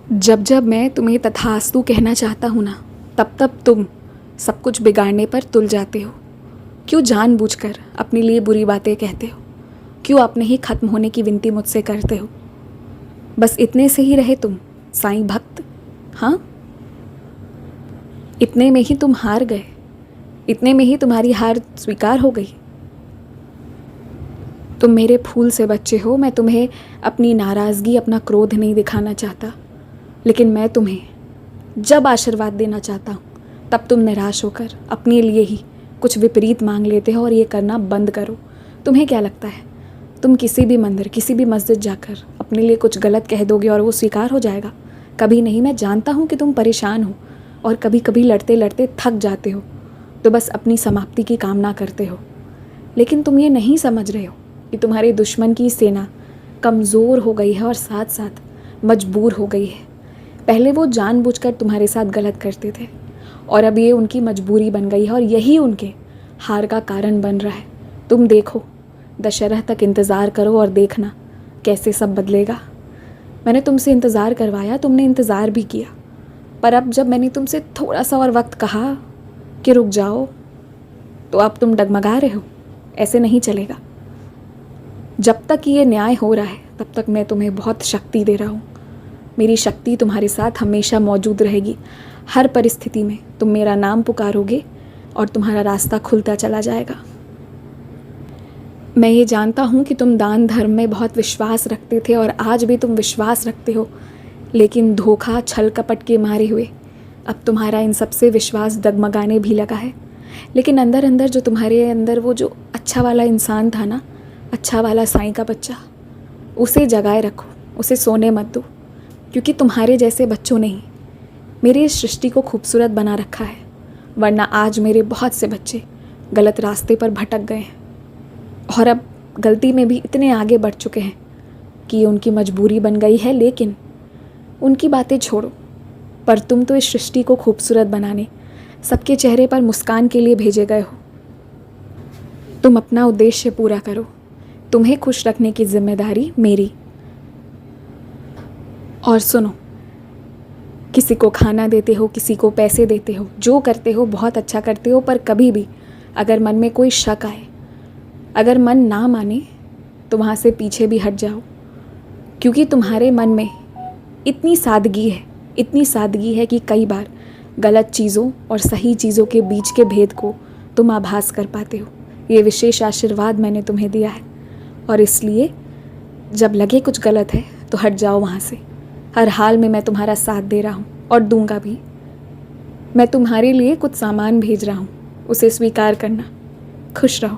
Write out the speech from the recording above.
जब जब मैं तुम्हें तथास्तु कहना चाहता हूँ ना, तब तब तुम सब कुछ बिगाड़ने पर तुल जाते हो। क्यों जानबूझकर अपने लिए बुरी बातें कहते हो? क्यों अपने ही खत्म होने की विनती मुझसे करते हो? बस इतने से ही रहे तुम साईं भक्त? हाँ, इतने में ही तुम हार गए? इतने में ही तुम्हारी हार स्वीकार हो गई? तुम मेरे फूल से बच्चे हो। मैं तुम्हें अपनी नाराज़गी, अपना क्रोध नहीं दिखाना चाहता, लेकिन मैं तुम्हें जब आशीर्वाद देना चाहता हूँ तब तुम निराश होकर अपने लिए ही कुछ विपरीत मांग लेते हो। और ये करना बंद करो। तुम्हें क्या लगता है तुम किसी भी मंदिर, किसी भी मस्जिद जाकर अपने लिए कुछ गलत कह दोगे और वो स्वीकार हो जाएगा? कभी नहीं। मैं जानता हूँ कि तुम परेशान हो और कभी कभी लड़ते लड़ते थक जाते हो, तो बस अपनी समाप्ति की कामना करते हो। लेकिन तुम ये नहीं समझ रहे हो कि तुम्हारे दुश्मन की सेना कमज़ोर हो गई है और साथ साथ मजबूर हो गई है। पहले वो जानबूझकर तुम्हारे साथ गलत करते थे और अब ये उनकी मजबूरी बन गई है और यही उनके हार का कारण बन रहा है। तुम देखो, दशहरा तक इंतज़ार करो और देखना कैसे सब बदलेगा। मैंने तुमसे इंतज़ार करवाया, तुमने इंतज़ार भी किया, पर अब जब मैंने तुमसे थोड़ा सा और वक्त कहा कि रुक जाओ, तो अब तुम डगमगा रहे हो। ऐसे नहीं चलेगा। जब तक ये न्याय हो रहा है तब तक मैं तुम्हें बहुत शक्ति दे रहा हूँ। मेरी शक्ति तुम्हारे साथ हमेशा मौजूद रहेगी। हर परिस्थिति में तुम मेरा नाम पुकारोगे और तुम्हारा रास्ता खुलता चला जाएगा। मैं ये जानता हूँ कि तुम दान धर्म में बहुत विश्वास रखते थे और आज भी तुम विश्वास रखते हो, लेकिन धोखा, छल कपट के मारे हुए अब तुम्हारा इन सब से विश्वास डगमगाने भी लगा है। लेकिन अंदर अंदर जो तुम्हारे अंदर वो जो अच्छा वाला इंसान था ना, अच्छा वाला साईं का बच्चा, उसे जगाए रखो, उसे सोने मत दो, क्योंकि तुम्हारे जैसे बच्चों ने ही मेरी इस सृष्टि को खूबसूरत बना रखा है। वरना आज मेरे बहुत से बच्चे गलत रास्ते पर भटक गए हैं और अब गलती में भी इतने आगे बढ़ चुके हैं कि ये उनकी मजबूरी बन गई है। लेकिन उनकी बातें छोड़ो, पर तुम तो इस सृष्टि को खूबसूरत बनाने, सबके चेहरे पर मुस्कान के लिए भेजे गए हो। तुम अपना उद्देश्य पूरा करो। तुम्हें खुश रखने की जिम्मेदारी मेरी। और सुनो, किसी को खाना देते हो, किसी को पैसे देते हो, जो करते हो बहुत अच्छा करते हो, पर कभी भी अगर मन में कोई शक आए, अगर मन ना माने, तो वहाँ से पीछे भी हट जाओ। क्योंकि तुम्हारे मन में इतनी सादगी है कि कई बार गलत चीज़ों और सही चीज़ों के बीच के भेद को तुम आभास कर पाते हो। ये विशेष आशीर्वाद मैंने तुम्हें दिया है और इसलिए जब लगे कुछ गलत है तो हट जाओ वहाँ से। हर हाल में मैं तुम्हारा साथ दे रहा हूँ और दूंगा भी। मैं तुम्हारे लिए कुछ सामान भेज रहा हूँ, उसे स्वीकार करना। खुश रहो।